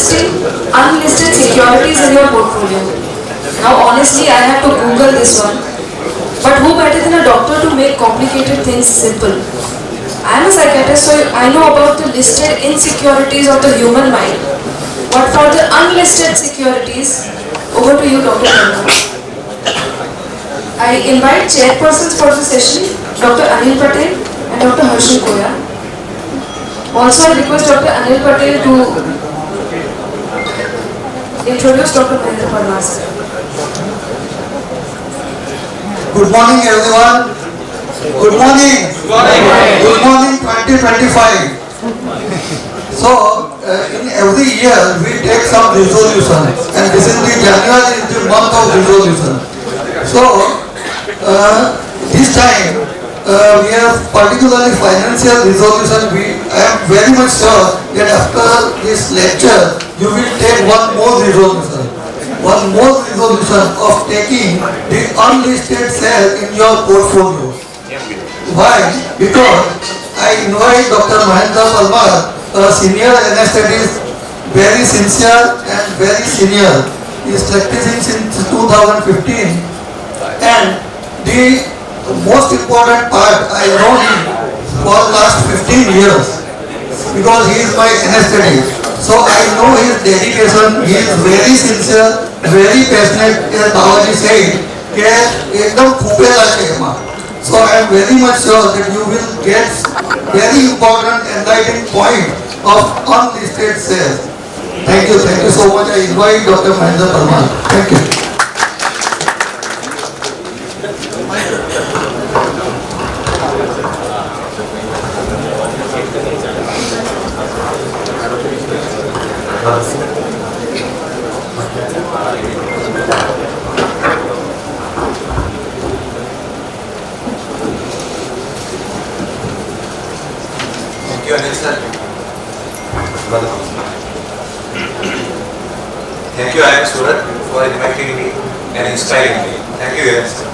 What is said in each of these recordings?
investing unlisted securities in your portfolio. Now honestly, I had to Google this one. But who better than a doctor to make complicated things simple? I am a psychiatrist, so I know about the listed insecurities of the human mind. But for the unlisted securities, over to you, Dr. Parmar. I invite chairpersons for the session, Dr. Anil Patel and Dr. Harshal Koya. Also, I request Dr. Anil Patel to introduce Dr. Mahendra Parmar. Good morning, everyone. Good morning. Good morning, 2025. So, in every year we take some resolution, and this is the January is the month of resolution. So, this time we have particularly financial resolution. I am very much sure that after this lecture you will take one more resolution. One more resolution of taking the unlisted share in your portfolio. Why? Because I invite Dr. Mahendra Parmar, a senior anesthetist, very sincere and very senior. He is practicing since 2015, and the most important part, I know him for last 15 years because he is my anesthetist. So I know his dedication. He is very sincere, very passionate. As Babaji said, ekdam khupela છે એમાં. So I am very much sure that you will get very important enlightening point of unlisted shares. Thank you so much. I invite Dr. Mahendra Parmar. Thank you. Thank you, Anil sir. Thank you, IMA Surat, for inviting me and inspiring me. Thank you, Anil sir.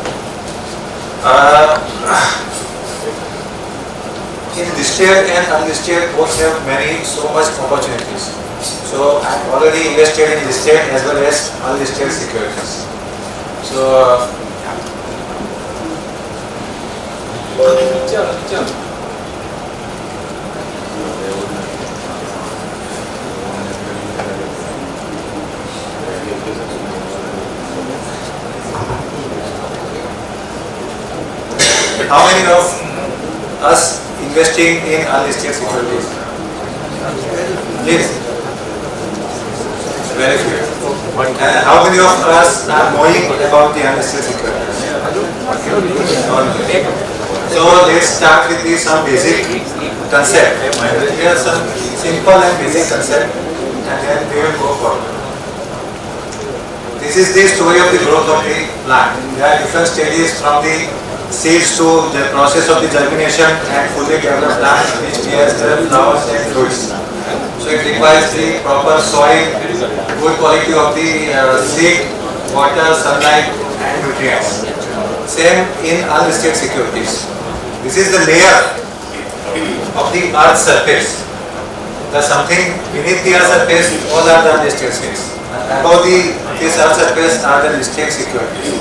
In listed and unlisted both have so much opportunities. So I am already invested in listed as well as unlisted securities. So how many of us investing in unlisted securities? Please. Very few. And how many of us are knowing about the unlisted securities? So let's start with some basic concept. Here are some simple and basic concept, and then we will go forward. This is the story of the growth of the plant. There are different stages from the seeds to the process of the germination and fully developed plant which bears the flowers and fruits. So it requires the proper soil, good quality of the seed, water, sunlight and nutrients. Same in unlisted securities. This is the layer of the earth's surface. There's something beneath the earth's surface, all are the unlisted shares. Above this earth's surface are the listed securities.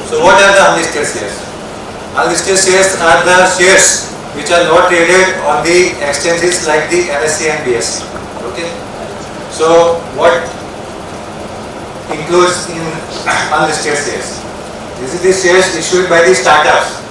So what are the unlisted shares? Unlisted shares are the shares which are not traded on the exchanges like the NSE and BSE. Okay. So what includes in unlisted shares? This is the shares issued by the startups.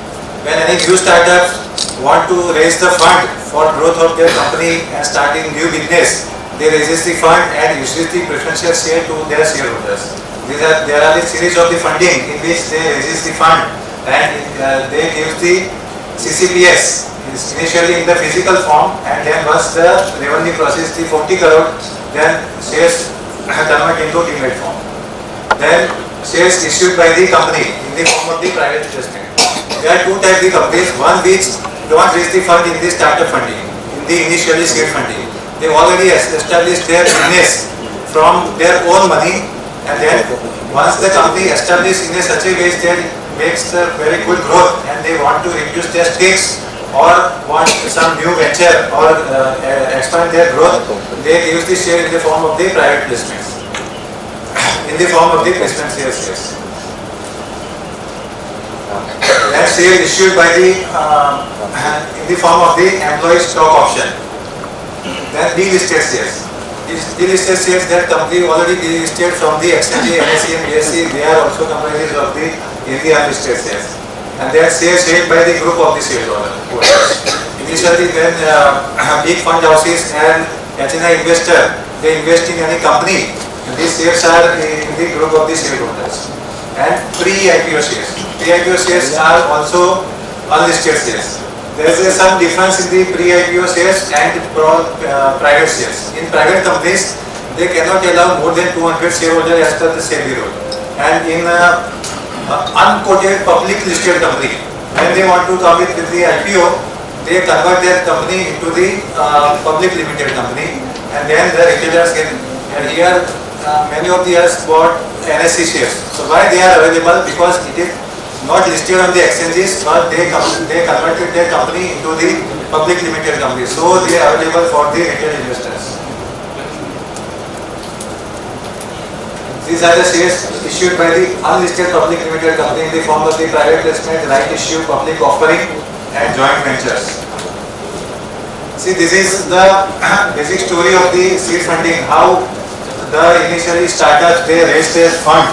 When any new startups want to raise the fund for growth of their company and starting new business, they raise the fund and issue the preferential share to their shareholders. There are the series of the funding in which they raise the fund and they give the CCPS initially in the physical form, and then once the revenue crosses the 40 crore, then shares convert into demat form. Then shares issued by the company in the form of the private investment. There are two types of companies. One which don't raise the fund in the startup funding, in the initially seed funding. They already established their business from their own money, and then once the company established in such a way that makes the very good growth and they want to reduce their stakes or want some new venture or expand their growth, they use the share in the form of the private placements, in the form of the placement shares. That share issued by the in the form of the employee stock option. Then delisted shares. Delisted shares, that company already delisted from the exchange, NSE and BSE, they are also comprised of the unlisted shares. And they are shares held by the group of the shareholders. Initially, when big fund houses and HNI investor, they invest in any company, these shares are in the group of the shareholders. And pre-IPO shares. Pre-IPO shares are also unlisted shares. There is some difference in the pre-IPO shares and private shares. In private companies, they cannot allow more than 200 shareholders as per the SEBI rule. And in unquoted public listed company, when they want to come with the IPO, they convert their company into the public limited company, and then the retailers can. And here, many of the us bought NSE shares. So why they are available? Because it is not listed on the exchanges, but they converted their company into the public limited company. So they are available for the retail investors. These are the shares issued by the unlisted public limited company in the form of the private placement, right issue, public offering, and joint ventures. See, this is the basic story of the seed funding. How the initially startups, they raised their fund.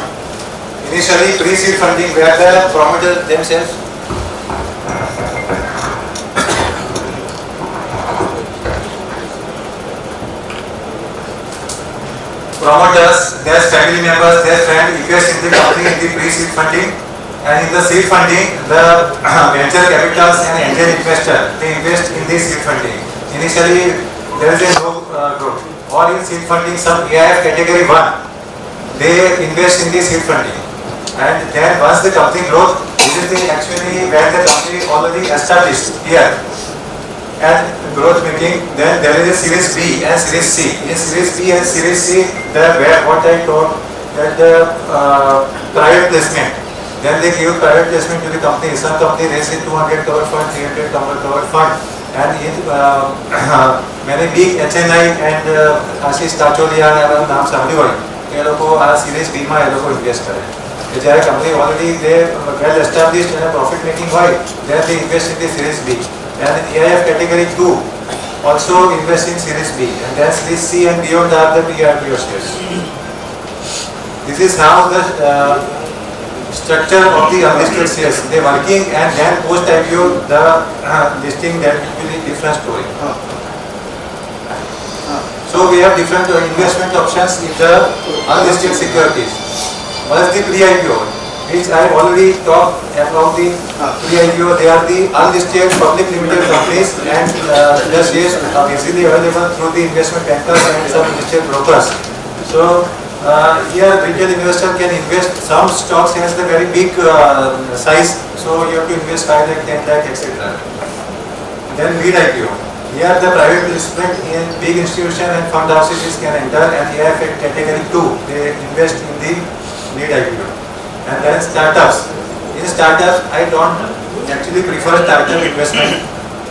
Initially, pre-seed funding where the promoters themselves their family members, their friends invest in the company in the pre-seed funding, and in the seed funding, the venture capitals and angel investor, they invest in the seed funding. Initially, there is a no growth. Or in seed funding, some AIF category 1, they invest in the seed funding. And then once the company grows, this is actually when the company already established here and growth making, then there is a series B and series C. In series B and series C, where what I told that the private placement, then they give private placement to the company. Some company raises 200 crore fund, 300 crore fund, and in many big HNI and Ashish Tacholia and नाम सामने ये लोगों को series B में ये लोगों को invest करें. जहाँ company already they well established and profit making why, then they invest in the series B. And AIF category 2 also invest in series B, and then series C and beyond are the pre-IPO shares. This is how the structure of the unlisted shares, they working, and then post IPO the listing, that will be different story. So we have different investment options in the unlisted securities. One is the pre-IPO, which I already talked about the pre-IPO. They are the unlisted public limited companies, and the shares are easily available through the investment bankers and some listed brokers. So here retail investor can invest. Some stocks has the very big size, so you have to invest 5 lakh, 10 lakh, etc. Then mid-IPO. Here the private placement in big institution and fund houses can enter, and AIF category 2, they invest in the mid-IPO. And then startups. In startups, I don't actually prefer startup investment,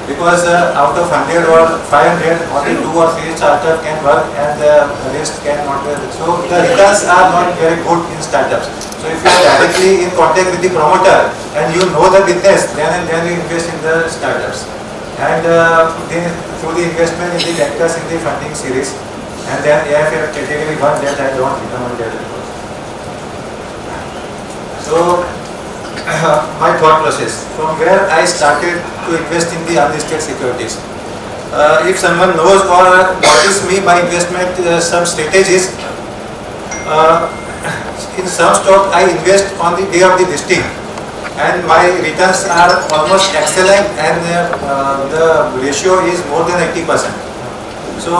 because out of 100 or 500, only 2 or 3 startups can work, and the rest cannot work. So the returns are not very good in startups. So if you are directly in contact with the promoter and you know the business, then you invest in the startups. And then through the investment in the bankers in the funding series, and then AIF category 1, that I don't recommend that. So my thought process, from where I started to invest in the unlisted securities. If someone knows or what is my investment, some strategies, in some stock I invest on the day of the listing, and my returns are almost excellent, and the ratio is more than 80%. So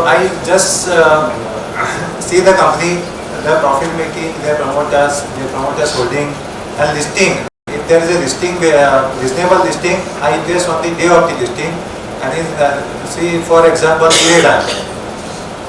I just see the company, the profit making, their promoters holding, and listing. If there is a listing, reasonable listing, I invest on the day of the listing. And in, see, for example,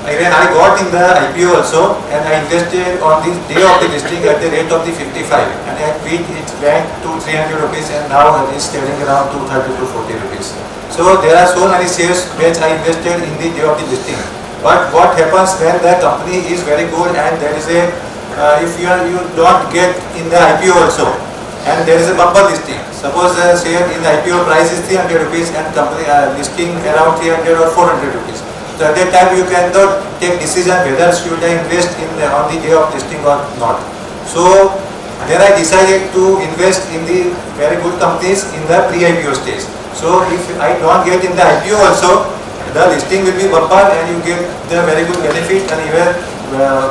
Even I got in the IPO also, and I invested on the day of the listing at the rate of the 55, and at peak it went to 300 rupees, and now it is trading around 230 to 40 rupees. So there are so many shares which I invested in the day of the listing. But what happens when the company is very good and there is a, if you don't get in the IPO also, and there is a bumper listing. Suppose the share in the IPO price is 300 rupees and company listing around 300 or 400 rupees. So at that time you cannot take decision whether should I invest in on the day of listing or not. So then I decided to invest in the very good companies in the pre-IPO stage. So if I don't get in the IPO also, the listing will be bumper and you get the very good benefit, and even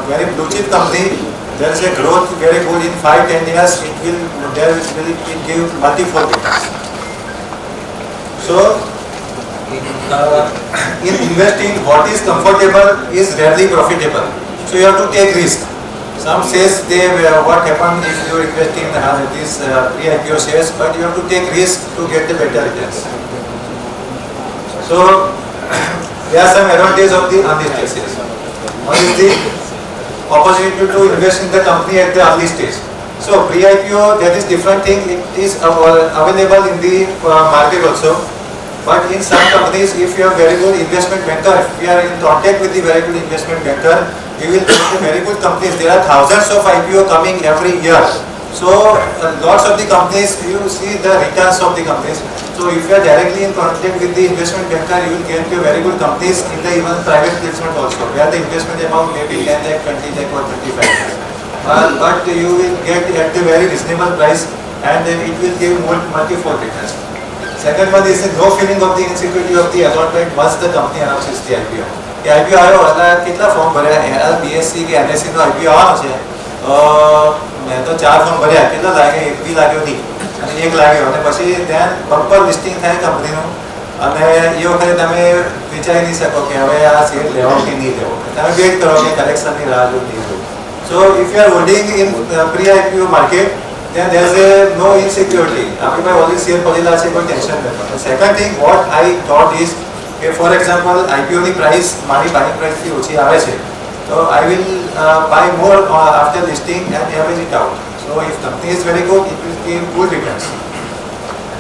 very blue chip company, there is a growth very good in 5-10 years. It give multi-fold returns. So in investing, what is comfortable is rarely profitable. So you have to take risk. Some says they what happens if you invest in these pre-IPO shares, but you have to take risk to get the better returns. So there are some advantages of the unlisted shares. One is the opportunity to invest in the company at the early stage. So pre-IPO, that is different thing. It is available in the market also. But in some companies, if you have very good investment banker, if we are in contact with the very good investment banker, we will get the very good companies. There are thousands of IPO coming every year. So lots of the companies, you see the returns of the companies. So if you are directly in contact with the investment banker, you will get the very good companies in the even private placement also, where the investment amount may be 10 lakh, 20 lakh or 25 lakh. But you will get at a very reasonable price, and then it will give multi-fold returns. Second one is no feeling of the insecurity of the allotment once the company announces the IPO. કે IPO આવ્યો એટલે કેટલા form ભર્યા એના BSc કે NSC નો IPO આવવાનો છે મેં તો 4 ફોર્મ ભર્યા કેટલા લાગે એક બી લાગ્યો નહીં અને એક લાગ્યો અને પછી ત્યાં બમ્પર લિસ્ટિંગ થાય કંપનીનું અને એ વખતે તમે વિચારી નહીં શકો કે હવે આ શેર લેવો કે નહીં લેવો તમે વેઇટ કરો કે કલેક્શનની રાહ જો નહીં જો સો if you are holding in pre IPO market then there is no insecurity. આપણી પાસે ઓલરેડી શેર પડેલા છે કોઈ ટેન્શન નથી. Second thing what I thought is કે ફોર એક્ઝામ્પલ IPO ની પ્રાઇસ મારી બાઇંગ પ્રાઇસથી ઓછી આવે છે તો I will buy more after listing and average it out. So if company is very good it will give good returns.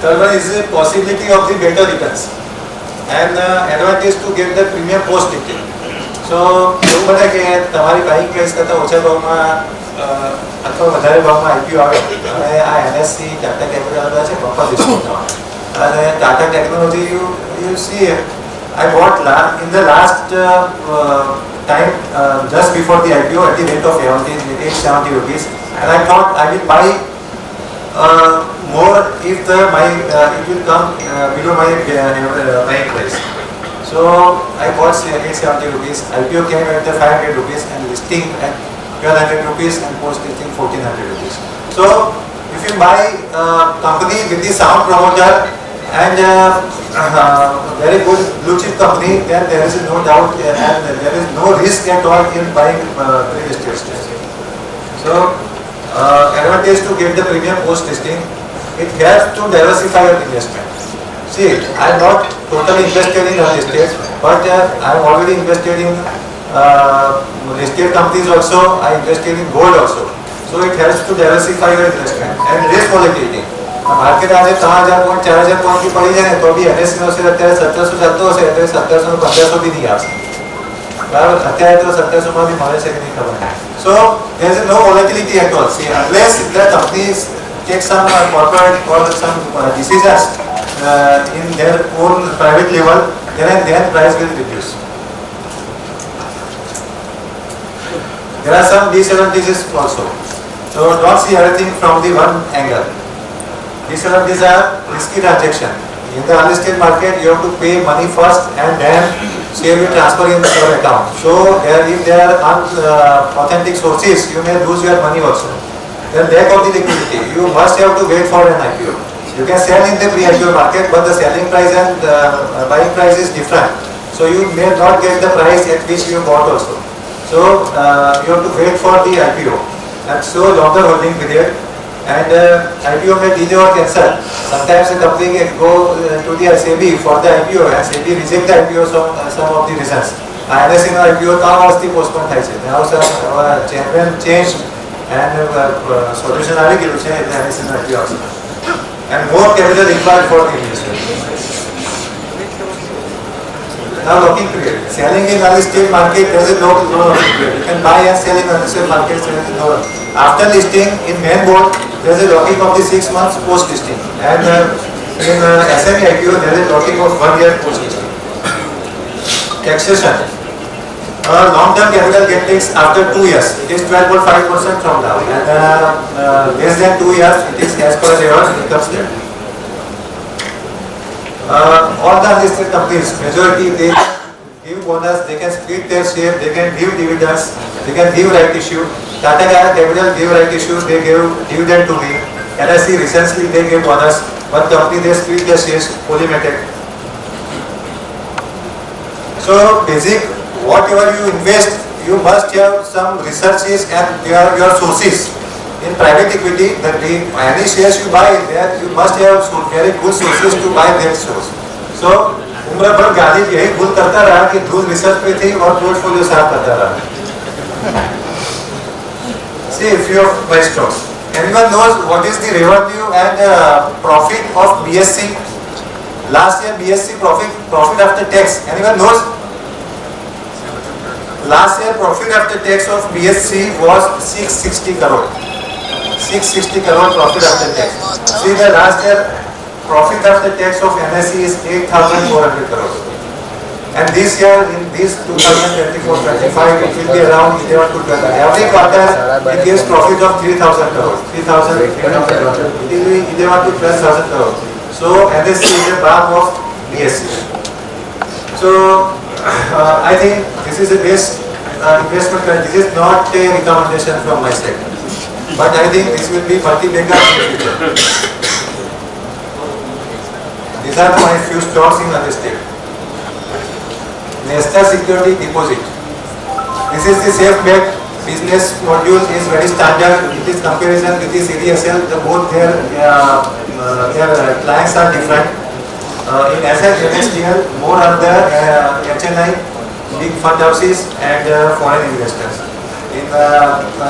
Third one is possibility of the better returns and advantage to get the premium post listing. So એવું બને કે તમારી buying price કરતાં ઓછા ભાવમાં અથવા વધારે ભાવમાં IPO આવે અને આ NSC ટાટા કેપિટલ છે બમ્પર ડિસ્કાઉન્ટ અને Tata technology you see I bought in the last time just before the IPO at the rate of 870 rupees, and I thought I will buy more if it will come below my buying price. So I bought 870 rupees. IPO came at the 500 rupees and listing at 1200 rupees and post listing 1400 rupees. So if you buy a company with the sound promoter and very good blue chip company, then there is no doubt and there is no risk at all in buying real estate shares. So advantage to get the premium post listing, it helps to diversify your investment. See, I am not totally invested in real estate, but I am already invested in listed companies also. I invested in gold also. So it helps to diversify your investment and less volatility. Market આજે 3000 point 4000 point થી પડી જાય ને તો બી NSE નો share અત્યારે 1700 ચાલતો હશે એટલે 1700 નો 1500 બી નહીં આવશે બરાબર અત્યારે તો 1700 માં બી મળે છે કે નહીં ખબર નહીં. So there is no volatility at all. See, unless the companies take some corporate or some decisions in their own private level, then price will reduce. There are some disadvantages also. So don't see everything from the one angle. Disadvantages are risky transaction. In the unlisted market, you have to pay money first and then share will transfer in your account. So if there are authentic sources, you may lose your money also. Then lack of the liquidity. You must have to wait for an IPO. You can sell in the pre-IPO market, but the selling price and buying price is different. So you may not get the price at which you bought also. So you have to wait for the IPO. And so longer holding period. And IPO may delay or cancel. Sometimes the company can go to the SEBI for the IPO and SEBI reject the IPO some of the reasons. IMA no IPO 3 વર્ષથી postpone થાય છે. Now chairman change and solution આવી ગયું છે એટલે IMA નો IPO આવશે. And more capital required for the investment. Now locking period. Selling in unlisted market, there is no locking period. You can buy and sell in unlisted market. After listing in main board, there is a locking of the 6 months post listing. And in SME IPO, there is a locking of 1 year post listing. Taxation. Long-term capital gain tax after 2 years. It is 12.5% from now. And less than 2 years, it is as per your income statement. All the unlisted companies, majority, they give bonus, they can split their share, they can give dividends, they can give right issue. Tata Capital give right issue, they give dividend to me. LIC recently they gave bonus. One company they split their shares, Polymetric. So basic, whatever you invest, you must have some researches and your sources. In private equity, any shares you buy there, you must have some very good sources to buy that source. So, उम्र भर गाली यही भूल करता रहा कि धूल research पे थी और पोर्टफोलियो साफ करता रहा. See, if you buy stocks, anyone knows what is the revenue and profit of BSC? Last year BSC profit after tax. Anyone knows? Last year profit after tax of BSC was 660 crore. 660 crore profit after tax. See, the last year profit after tax of NSE is 8,400 crore. And this year, in this 2024-25, it will be around 11 to 12. Every quarter, it gives profit of 3,000 crore. 3,800 crore. It will be 11 to 12,000 crore. So, NSE is a part of BSC. So, I think this is a best investment. This is not a recommendation from my side. But I think this will be multi-bagger in the future. These are my few stocks in unlisted. National Security Deposit. This is the safe bet business module is very standard. It is comparison with the CDSL. Both their clients are different. In asset MSTL, more on the HNI, big fund houses and foreign investors. In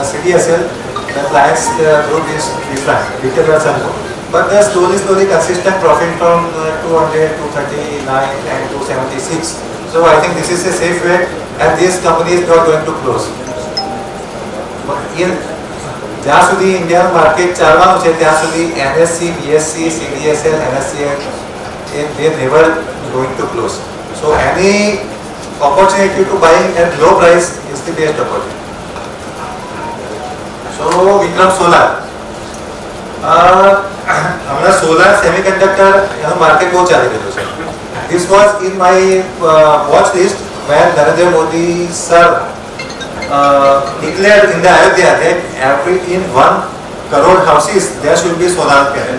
CDSL, the clients group is different, retailers and more. But the slowly consistent profit from 200, 239 and 276. So I think this is a safe bet and this company is not going to close. But in જ્યાં સુધી Indian market ચાલવાનું છે ત્યાં સુધી NSE, BSC, CDSL, NSCL, they never going to close. So any opportunity to buying at low price is the best opportunity. So Vikram Solar. हमारा solar semiconductor यहाँ market बहुत चालू है दोस्तों. This was in my watch list when Narendra Modi sir declared in the Ayodhya that in 1 crore houses there should be solar panel.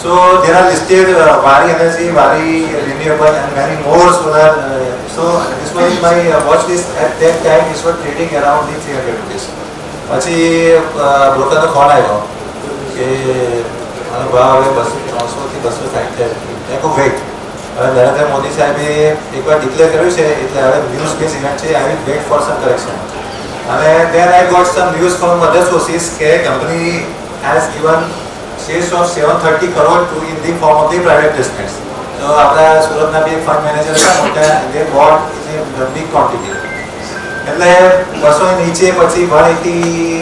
So there are listed Vari Energy, Vari Renewable and many more solar. So this was my watch list at that time. This was trading around the 300 rupees. પછી broker નો phone આવ્યો કે આનો ભાવ હવે 300 થી 260 છે. મેં કહું વેઇટ, હવે નરેન્દ્ર મોદી સાહેબે એકવાર ડિક્લેર કર્યું છે એટલે હવે ન્યૂઝ બેઝ ઇવેન્ટ છે. I will wait for some correction. અને then I got some news from other sources કે company has given shares of 730 crore to in the form of the private placements. So આપણા સુરતના બી એક fund manager હતા મોટા, they bought in a big quantity. એટલે 200 નીચે પછી 180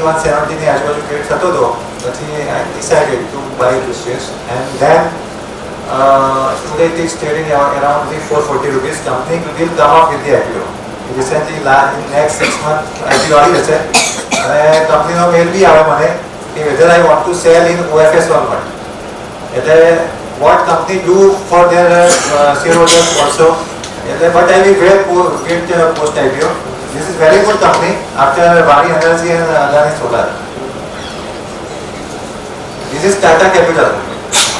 170 ની આજુબાજુ ટ્રેડ થતો હતો. પછી I decided to buy the shares and then today it is trading around the 440 rupees. Company will come up with the IPO. Recently in next 6 months IPO આવી જશે અને કંપનીનો મેલ બી આવે મને whether I want to sell in OFS or not. What company do for their shareholders also. But I will wait post IPO. This is very good company after Vari Energy and Adani Solar. This is Tata Capital.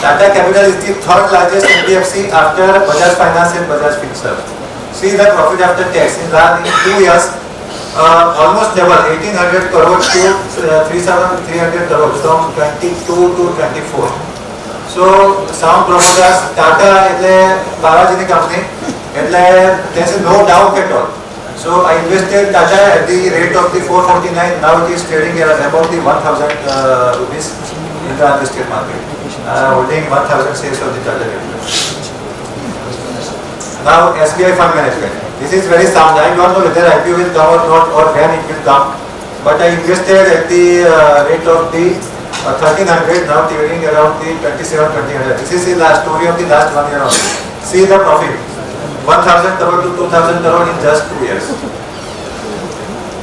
Tata Capital is the third largest NBFC after Bajaj Finance and Bajaj Finserv. See the profit after tax in 2 years. Almost double, 1800 crore to 3300 crore from 22 to 24. So some promoters, Tata એટલે બાવાજીની company એટલે there is no doubt at all. So I invested Tata at the rate of the 449. Now it is trading at about the 1,000 rupees in the unlisted market. Holding 1,000 shares of the Tata Capital. Now SBI Fund Management. This is very sound. I don't know whether IPO will come or not, or when it will come. But I invested at the rate of the 1300, now trading around the 27-2000. This is the last story of the last 1 year only. See the profit. 1,000 crore to 2,000 crore in just 2 years.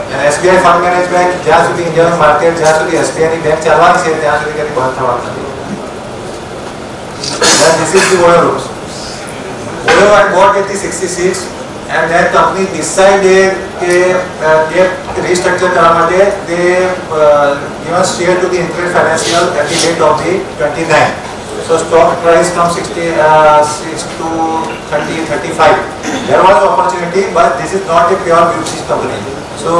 And SBI Fund Management, જ્યાં સુધી Indian market, જ્યાં સુધી SBI ની bank ચાલવાની છે, ત્યાં સુધી કદી બંધ થવાનું નથી. Then this is the Oyo rules. Oyo I bought at the 66, and that company decided that restructure કરવા માટે they given share to the Internet Financial at the rate of the 29. So stock price from 66 to 30, 35. There was opportunity, but this is not a pure blue chip company. So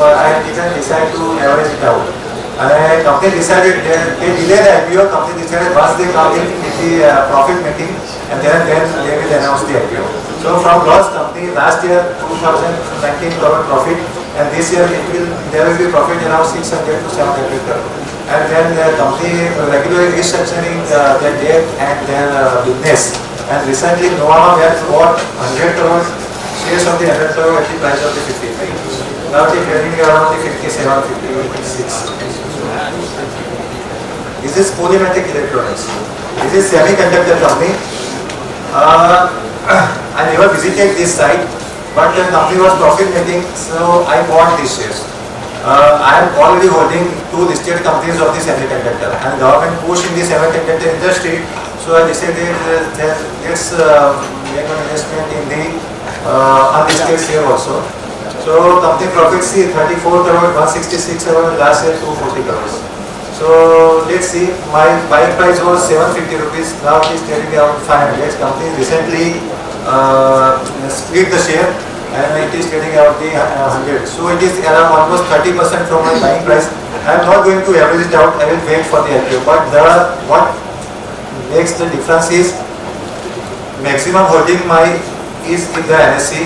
I didn't decide to average it out. And company decided they delayed the IPO. Company decided once they come in the profit making, and then they will announce the IPO. So from loss company last year 2019 crore profit, and this year there will be profit around 600 to 700 crore. And then the company regularly restructuring their debt and their business. And recently Novama has bought 100 crore shares of the 100 crore at the price of the 53. Now it is trading around the 57, 56. This is Polymetric Electronics. This is semiconductor company. I never visited this site, but the company was profit making, so I bought these shares. I am already holding 2 listed companies of the semiconductor, and government push in the semiconductor industry, so I decided that let's make an investment in the unlisted share also. So company profit see 34 crore, 166 crore, last year 240 crores. So let's see, my buying price was 750 rupees, now it is trading around 500. Company recently split the share, and it is trading around the 100. So it is around almost 30% from my buying price. I am not going to average it out, I will wait for the IPO. But what makes the difference is maximum holding my is in the NSE,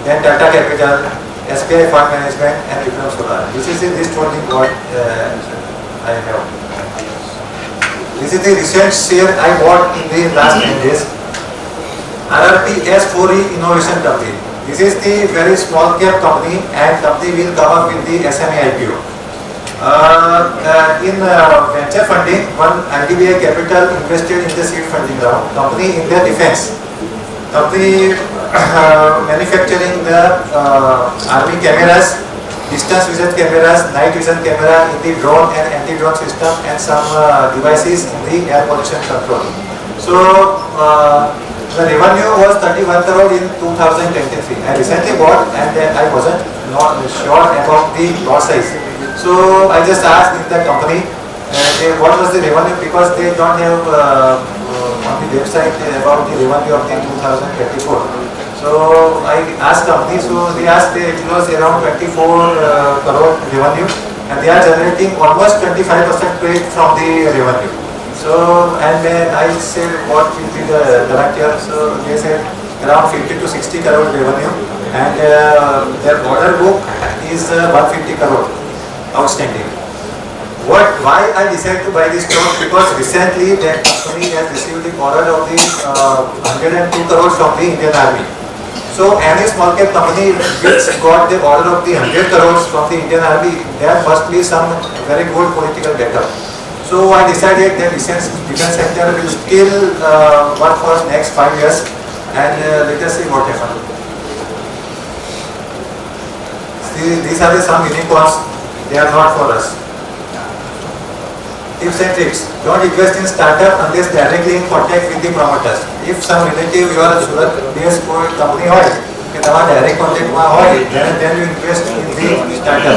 then Tata Capital, SBI Fund Management, and IMA Surat. This is in this holding what I have. This is the recent share I bought in the last 10 days. RRP S4E Innovation Company. This is the very small cap company, and company will come up with the SME IPO. In venture funding, one IDBI Capital invested in the seed funding round. Company in the defense. Company manufacturing the army cameras, distance vision cameras, night vision camera in the drone and anti-drone system, and some devices in the air pollution control. So the revenue was 31 crore in 2023. I recently bought, and then I wasn't not sure about the lot size. So I just asked in the company what was the revenue, because they don't have on the website about the revenue of the 2024. So I asked company, so they asked it was around 24 crore revenue, and they are generating almost 25% rate from the revenue. So, and then I said what will be the current year, so they said around 50 to 60 crore revenue, and their order book is 150 crore outstanding. Why I decided to buy this stock? Because recently that company has received the order of the 102 crores from the Indian Army. So any small cap company which got the order of the 100 crores from the Indian Army, there must be some very good political backup. So I decided that defense sector will still work for next 5 years, and let us see what happens. These are some unicorns, they are not for us. Tips and tricks. Don't invest in startup unless directly in contact with the promoters. If some relative your Surat based company હોય કે તમારા direct contact માં હોય, then you invest in the startup.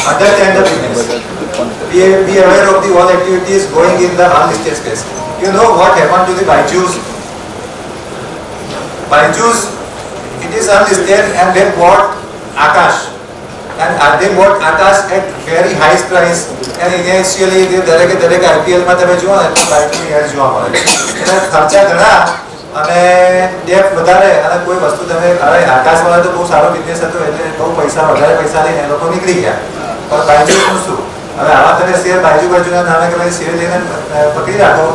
Understand the business. Be aware of the all activities going in the unlisted space. You know what happened to the Byju's? Byju's, it is unlisted, and they bought Akash. And they bought Akash at very high price, and initially the દરેક IPL માં તમે જુઓ ને તો બાઇકની add જોવા મળે એટલે ખર્ચા ઘણા, અને ડેપ્થ વધારે અને કોઈ વસ્તુ તમે હવે આકાશવાળા તો બહુ સારો બિઝનેસ હતો એટલે બહુ પૈસા વધારે પૈસા લઈને એ લોકો નીકળી ગયા, પણ બાજુનું શું? હવે આવા તમે શેર બાજુના નાના કે ભાઈ શેર લઈને પકડી રાખો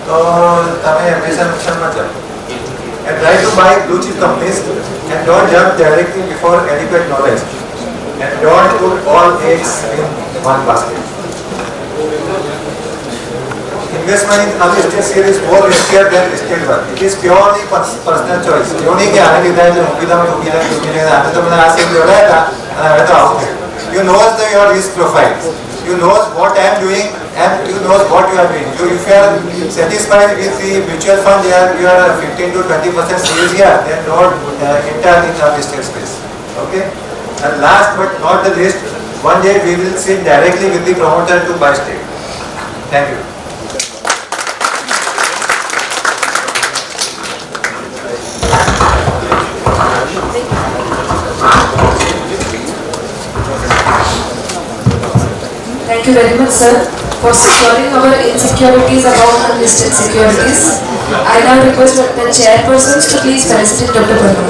તો તમે હંમેશા નુકસાનમાં જાઓ. And try to buy blue chip companies and don't jump directly before adequate knowledge and don't put all eggs in one basket. Investment in unlisted share is more riskier than listed one. It is purely personal choice. You need to analyze the You know your risk profile. You know what I am doing and you know what you are doing. If you are satisfied with the mutual fund, you are 15 to 20% sales here, then don't enter in the unlisted space. Okay? And last but not the least, one day we will sit directly with the promoter to buy stake. Thank you. Thank you very much, sir, for securing our insecurities about unlisted securities. I now request the chairpersons to please felicitate Dr. Parmar.